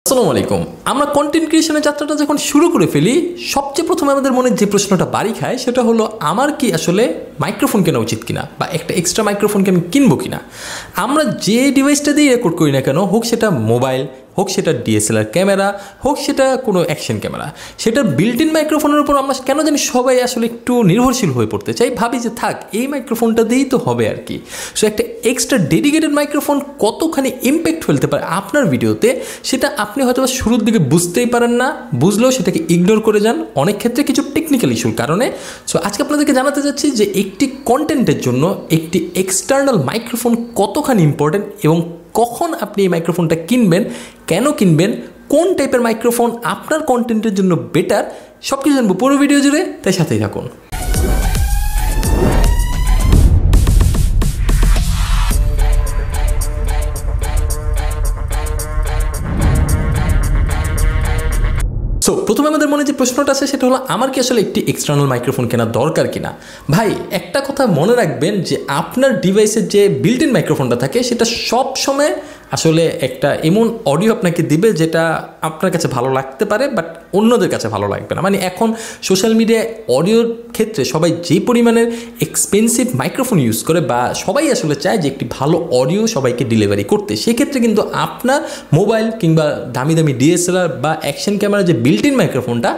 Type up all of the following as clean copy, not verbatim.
আসসালামু আলাইকুম। আমরা কন্টেন্ট ক্রিয়েশনের যাত্রাটা যখন শুরু করে ফেলি, সবচেয়ে প্রথমে আমাদের মনে যে প্রশ্নটা বাড়ি খায় সেটা হলো, আমার কি আসলে মাইক্রোফোন কেনা উচিত কিনা, বা একটা এক্সট্রা মাইক্রোফোনকে আমি কিনবো কিনা। আমরা যে ডিভাইসটা দিয়ে রেকর্ড করি না কেন, হোক সেটা মোবাইল, হোক সেটা ডিএসএলআর ক্যামেরা, হোক সেটা কোনো অ্যাকশন ক্যামেরা, সেটার বিল্ট ইন মাইক্রোফোনের উপর আমরা কেন জানি সবাই আসলে একটু নির্ভরশীল হয়ে পড়তে চাই। ভাবি যে থাক, এই মাইক্রোফোনটা দিয়েই তো হবে আর কি। সো একটা এক্সট্রা ডেডিকেটেড মাইক্রোফোন কতখানি ইম্প্যাক্ট ফেলতে পারে আপনার ভিডিওতে, সেটা আপনি হয়তো শুরুর দিকে বুঝতেই পারেন না, বুঝলেও সেটাকে ইগনোর করে যান, অনেক ক্ষেত্রে কিছু টেকনিক্যাল ইস্যুর কারণে। সো আজকে আপনাদেরকে জানাতে যাচ্ছি যে একটি কন্টেন্টের জন্য একটি এক্সটার্নাল মাইক্রোফোন কতখানি ইম্পর্টেন্ট, এবং কখন আপনি এই মাইক্রোফোনটা কিনবেন, কেন কিনবেন, কোন টাইপের মাইক্রোফোন আপনার কন্টেন্টের জন্য বেটার, সব কিছু জানবো পুরো ভিডিও জুড়ে, তাই সাথেই থাকুন। সো প্রথমে আমাদের মনে যে প্রশ্নটা আছে সেটা হলো, আমার কি আসলে একটি এক্সটার্নাল মাইক্রোফোন কেনা দরকার কিনা। ভাই, একটা কথা মনে রাখবেন যে আপনার ডিভাইসের যে বিল্ট ইন মাইক্রোফোনটা থাকে সেটা সব সময় আসলে একটা এমন অডিও আপনাকে দিবে যেটা আপনার কাছে ভালো লাগতে পারে, বাট অন্যদের কাছে ভালো লাগবে না। মানে এখন সোশ্যাল মিডিয়ায় অডিওর ক্ষেত্রে সবাই যে পরিমাণের এক্সপেন্সিভ মাইক্রোফোন ইউজ করে, বা সবাই আসলে চায় যে একটি ভালো অডিও সবাইকে ডেলিভারি করতে, সেক্ষেত্রে কিন্তু আপনার মোবাইল কিংবা দামি দামি ডিএসএলআর বা অ্যাকশন ক্যামেরা যে বিল্ট ইন মাইক্রোফোনটা,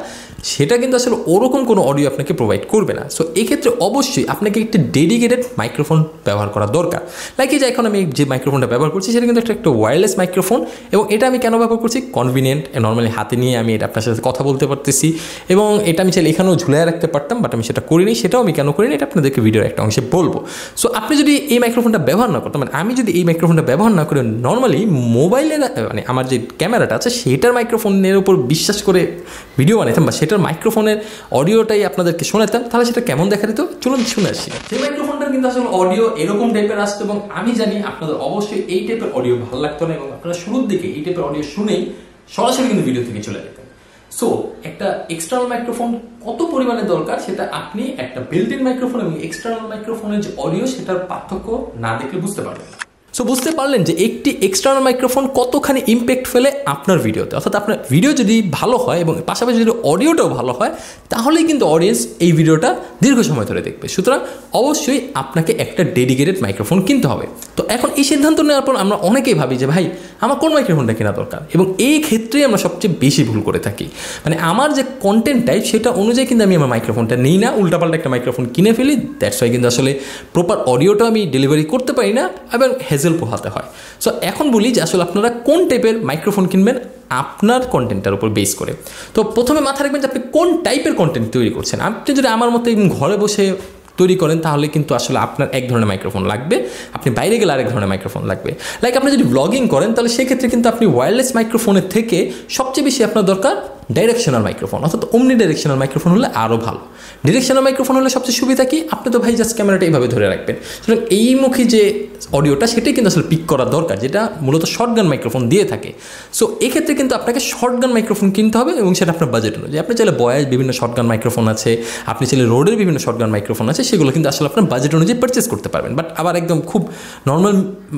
সেটা কিন্তু আসলে ওরকম কোনো অডিও আপনাকে প্রোভাইড করবে না। সো এক্ষেত্রে অবশ্যই আপনাকে একটি ডেডিকেটেড মাইক্রোফোন ব্যবহার করা দরকার। লাইক এই যে এখন আমি যে মাইক্রোফোনটা ব্যবহার করছি সেটা কিন্তু একটা ওয়্যারলেস মাইক্রোফোন, এবং এটা আমি কেন ব্যবহার করছি, কনভিনিয়েন্ট, নর্মালি হাতে নিয়ে আমি এটা আপনার সাথে কথা বলতে পারতেছি, এবং এটা আমি চাইলে এখানেও ঝুলিয়ে রাখতে পারতাম, বাট আমি সেটা করিনি। সেটাও আমি কেন করিনি এটা আপনাদেরকে ভিডিওর একটা অংশে বলবো। সো আপনি যদি এই মাইক্রোফোনটা ব্যবহার না করতাম, মানে আমি যদি এই মাইক্রোফোনটা ব্যবহার না করে নর্মালি মোবাইলের, মানে আমার যে ক্যামেরাটা আছে সেটার মাইক্রোফোনের উপর বিশ্বাস করে ভিডিও বানাইতাম, বা সেটার মাইক্রোফোনের অডিওটাই আপনাদেরকে শোনাতাম, তাহলে সেটা কেমন দেখা দিত চলুন শুনে আসি। সেই মাইক্রোফোনটার কিন্তু আসলে অডিও এরকম টাইপের আসতো, এবং আমি জানি আপনাদের অবশ্যই এই টাইপের অডিও ভালো লাগতো না, এবং আপনারা শুরুর দিকে এই টাইপের অডিও শুনেই সরাসরি কিন্তু ভিডিও থেকে চলে যেতেন। সো একটা এক্সটার্নাল মাইক্রোফোন কত পরিমাণে দরকার সেটা আপনি একটা বিল্ট ইন মাইক্রোফোন এবং এক্সটার্নাল মাইক্রোফোনের যে অডিও সেটার পার্থক্য না দেখলে বুঝতে পারবেন। সো বুঝতে পারলেন যে একটি এক্সটার্নাল মাইক্রোফোন কতখানি ইম্প্যাক্ট ফেলে আপনার ভিডিওতে, অর্থাৎ আপনার ভিডিও যদি ভালো হয় এবং পাশাপাশি যদি অডিওটাও ভালো হয়, তাহলেই কিন্তু অডিয়েন্স এই ভিডিওটা দীর্ঘ সময় ধরে দেখবে। সুতরাং অবশ্যই আপনাকে একটা ডেডিকেটেড মাইক্রোফোন কিনতে হবে। তো এখন এই সিদ্ধান্ত নেওয়ার পর আমরা অনেকেই ভাবি যে ভাই আমার কোন মাইক্রোফোনটা কেনা দরকার, এবং এই ক্ষেত্রেই আমরা সবচেয়ে বেশি ভুল করে থাকি। মানে আমার যে কন্টেন্ট টাইপ সেটা অনুযায়ী কিন্তু আমি আমার মাইক্রোফোনটা নিই না, উল্টাপাল্টা একটা মাইক্রোফোন কিনে ফেলি। দ্যাটস ওয়াই কিন্তু আসলে প্রপার অডিওটা আমি ডেলিভারি করতে পারি না, এবং হেজেল পোহাতে হয়। সো এখন বলি যে আসলে আপনারা কোন টাইপের মাইক্রোফোন কিনবেন আপনার কন্টেন্টটার উপর বেস করে। তো প্রথমে মাথায় রাখবেন যে আপনি কোন টাইপের কন্টেন্ট তৈরি করছেন। আপনি যদি আমার মতো ঘরে বসে তৈরি করেন তাহলে কিন্তু আসলে আপনার এক ধরনের মাইক্রোফোন লাগবে, আপনি বাইরে গেলে আরেক ধরনের মাইক্রোফোন লাগবে। লাইক আপনি যদি ব্লগিং করেন তাহলে সেক্ষেত্রে কিন্তু আপনি ওয়্যারলেস মাইক্রোফোনের থেকে সবচেয়ে বেশি আপনার দরকার ডাইরেকশনাল মাইক্রোফোন, অর্থাৎ অমনি ডাইরেকশনাল মাইক্রোফোন হলে আরও ভালো। ডিরেকশনাল মাইক্রোফোন হলে সবচেয়ে সুবিধা কি, আপনি তো ভাই জাস্ট ক্যামেরাটা এইভাবে ধরে রাখবেন। সুতরাং এইমুখী যে অডিওটা সেটাই কিন্তু আসলে পিক করা দরকার, যেটা মূলত শর্টগান মাইক্রোফোন দিয়ে থাকে। সো এক্ষেত্রে কিন্তু আপনাকে শর্টগান মাইক্রোফোন কিনতে হবে, এবং সেটা আপনার বাজেট অনুযায়ী। আপনি চাইলে বয়েস বিভিন্ন শর্টগান মাইক্রোফোন আছে, আপনি চাইলে রোডের বিভিন্ন শর্টগান মাইক্রোফোন আছে, সেগুলো কিন্তু আসলে আপনার বাজেট অনুযায়ী পারচেস করতে পারবেন। বাট আবার একদম খুব নর্মাল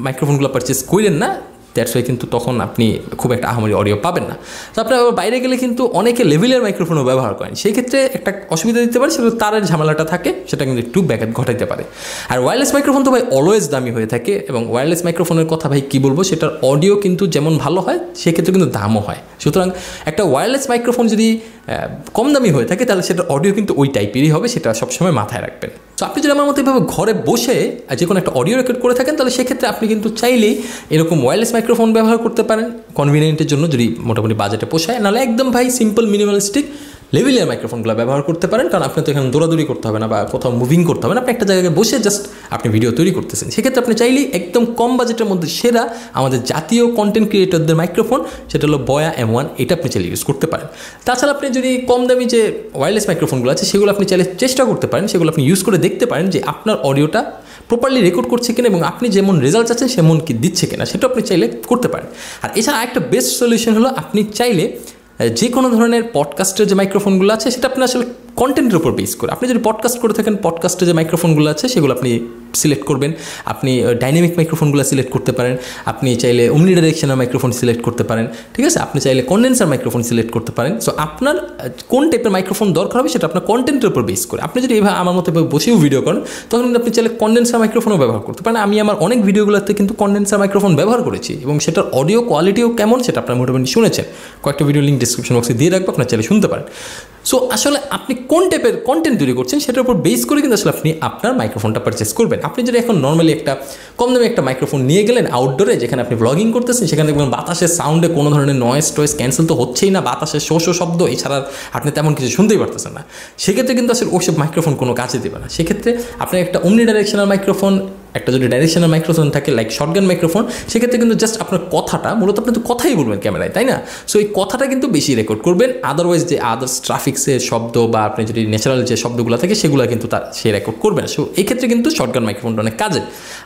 মাইক্রোফোনগুলো পারচেস করেন না, দ্যাটস ওয়াই কিন্তু তখন আপনি খুব একটা আহামরি অডিও পাবেন না। তো আপনি আবার বাইরে গেলে কিন্তু অনেকে লেভেলের মাইক্রোফোনও ব্যবহার করেন, সেই ক্ষেত্রে একটা অসুবিধা দিতে পারে, সেটা তারের ঝামেলাটা থাকে, সেটা কিন্তু একটু ব্যাঘাত ঘটাইতে পারে। আর ওয়্যারলেস মাইক্রোফোন তো ভাই অলওয়েজ দামি হয়ে থাকে, এবং ওয়্যারলেস মাইক্রোফোনের কথা ভাই কী বলবো, সেটার অডিও কিন্তু যেমন ভালো হয় সেক্ষেত্রে কিন্তু দামও হয়। সুতরাং একটা ওয়্যারলেস মাইক্রোফোন যদি কম দামি হয়ে থাকে তাহলে সেটার অডিও কিন্তু ওই টাইপেরই হবে, সেটা সবসময় মাথায় রাখবেন। তো আপনি যদি আমার মতো এভাবে ঘরে বসে যে কোনো একটা অডিও রেকর্ড করে থাকেন তাহলে সেক্ষেত্রে আপনি কিন্তু চাইলেই এরকম ওয়্যারলেস মাইক্রোফোন ব্যবহার করতে পারেন কনভিনিয়েন্টের জন্য, যদি মোটামুটি বাজেটে পোষায়। নাহলে একদম ভাই সিম্পল মিনিমালিস্টিক লেভেলের মাইক্রোফোনগুলো ব্যবহার করতে পারেন, কারণ আপনি তো এখানে দৌড়াদৌড়ি করতে হবে না বা কোথাও মুভিং করতে হবে না, আপনি একটা জায়গায় বসে জাস্ট আপনি ভিডিও তৈরি করতেছেন। সেক্ষেত্রে আপনি চাইলেই একদম কম বাজেটের মধ্যে সেরা আমাদের জাতীয় কন্টেন্ট ক্রিয়েটরদের মাইক্রোফোন, সেটা হলো বয়া M1, এটা আপনি চাইলে ইউজ করতে পারেন। তাছাড়া আপনি যদি কম দামি যে ওয়্যারলেস মাইক্রোফোনগুলো আছে সেগুলো আপনি চাইলে চেষ্টা করতে পারেন, সেগুলো আপনি ইউজ করে দেখতে পারেন যে আপনার অডিওটা প্রপারলি রেকর্ড করছে কিনা, এবং আপনি যেমন রেজাল্ট চাচ্ছেন সেমন কি দিচ্ছে কিনা, সেটা আপনি চাইলে করতে পারেন। আর এছাড়া একটা বেস্ট সলিউশন হলো, আপনি চাইলে যে কোনো ধরনের পডকাস্টের যে মাইক্রোফোনগুলো আছে সেটা আপনি আসলে কন্টেন্টের উপর বেস করে। আপনি যদি পডকাস্ট করে থাকেন, পডকাস্টে যে মাইক্রোফোনগুলো আছে সেগুলো আপনি সিলেক্ট করবেন। আপনি ডাইনামিক মাইক্রোফোনগুলো সিলেক্ট করতে পারেন, আপনি চাইলে ওমনি ডাইরেকশনাল মাইক্রোফোন সিলেক্ট করতে পারেন, ঠিক আছে, আপনি চাইলে কন্ডেন্সার মাইক্রোফোন সিলেক্ট করতে পারেন। সো আপনার কোন টাইপের মাইক্রোফোন দরকার হবে সেটা আপনার কন্টেন্টের উপর বেস করে। আপনি যদি এইভাবে আমার মতো বসেও ভিডিও করেন তখন কিন্তু আপনি চাইলে কন্ডেন্সার মাইক্রোফোনও ব্যবহার করতে পারেন। আমি আমার অনেক ভিডিওগুলোতে কিন্তু কন্ডেন্সার মাইক্রোফোন ব্যবহার করেছি এবং সেটার অডিও কোয়ালিটিও কেমন সেটা আপনার মোটামুটি শুনেছেন। কয়েকটা ভিডিও লিঙ্ক ডিসক্রিপশন বক্সে দিয়ে রাখবো, আপনার চাইলে শুনতে পারেন। সো আসলে আপনি কোন টাইপের কন্টেন্ট তৈরি করছেন সেটার উপর বেস করে কিন্তু আসলে আপনি আপনার মাইক্রোফোনটা পারচেস করবেন। আপনি যদি এখন নর্মালি একটা কম দামে একটা মাইক্রোফোন নিয়ে গেলেন আউটডোরে, যেখানে আপনি ব্লগিং করতেছেন, সেখানে দেখবেন বাতাসের সাউন্ডে কোনো ধরনের নয়েজ টয়েস ক্যান্সেল তো হচ্ছেই না, বাতাসের শো শব্দ এছাড়া আপনি তেমন কিছু শুনতেই পারতেছেন না, সেক্ষেত্রে কিন্তু আসলে ওইসব মাইক্রোফোন কোনো কাজে দেবে না। সেক্ষেত্রে আপনার একটা ওমনি ডাইরেকশনাল মাইক্রোফোন, একটা যদি ডাইরেকশনাল মাইক্রোফোন থাকে লাইক শর্টগান মাইক্রোফোন, সেক্ষেত্রে কিন্তু জাস্ট আপনার কথাটা, মূলত আপনি তো কথাই বলবেন ক্যামেরায়, তাই না? সো এই কথাটা কিন্তু বেশি রেকর্ড করবেন, আদারওয়াইজ যে আদার্স ট্রাফিক্সের শব্দ বা আপনি যদি ন্যাচারাল যে শব্দগুলো থাকে সেগুলো কিন্তু সে রেকর্ড করবে না। সো এই ক্ষেত্রে কিন্তু শর্টগান মাইক্রোফোনটা অনেক কাজে।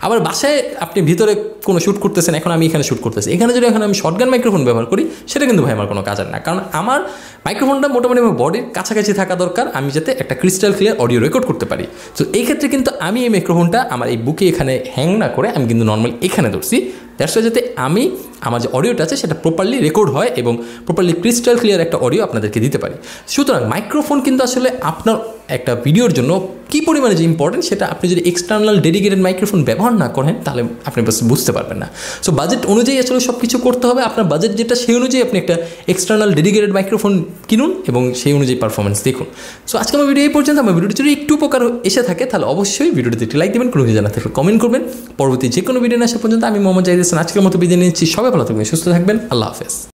আবার বাসায় আপনি ভিতরে কোনো শ্যুট করতেছেন, এখন আমি এখানে শ্যুট করতেছি, এখানে যদি এখন আমি শর্টগান মাইক্রোফোন ব্যবহার করি সেটা কিন্তু ভাই আমার কোনো কাজের না, কারণ আমার মাইক্রোফোনটা মোটামুটি আমার বডির কাছাকাছি থাকা দরকার, আমি যাতে একটা ক্রিস্টাল ক্লিয়ার অডিও রেকর্ড করতে পারি। তো এই ক্ষেত্রে কিন্তু আমি এই মাইক্রোফোনটা আমার এই বুকে এখানে হ্যাং না করে আমি কিন্তু নর্মালি এখানে ধরছি, দ্যাটস ওয়াই যাতে আমি আমার যে অডিওটা আছে সেটা প্রপারলি রেকর্ড হয় এবং প্রপারলি ক্রিস্টাল ক্লিয়ার একটা অডিও আপনাদেরকে দিতে পারি। সুতরাং মাইক্রোফোন কিন্তু আসলে আপনার একটা ভিডিওর জন্য কী পরিমাণে যে ইম্পর্টেন্ট সেটা আপনি যদি এক্সটার্নাল ডেডিকেটেড মাইক্রোফোন ব্যবহার না করেন তাহলে আপনি বুঝতে পারবেন না। সো বাজেট অনুযায়ী আসলে সব কিছু করতে হবে, আপনার বাজেট যেটা সেই অনুযায়ী আপনি একটা এক্সটার্নাল ডেডিকেটেড মাইক্রোফোন কিনুন এবং সেই অনুযায়ী পারফরমেন্স দেখুন। সো আজকে আমার ভিডিও এই পর্যন্ত। আমার ভিডিওটি যদি একটু উপকার এসে থাকে তাহলে অবশ্যই ভিডিওটিতে একটি লাইক দেবেন, কোনো কিছু জানা থাকলে কমেন্ট করবেন। পরবর্তী যে কোনো ভিডিও না আসা পর্যন্ত আমি মোহাম্মদ জাহিদ হাসান আজকের মতো বিদায় নিচ্ছি। সবাই ভালো থাকবেন, সুস্থ থাকবেন, আল্লাহ হাফেজ।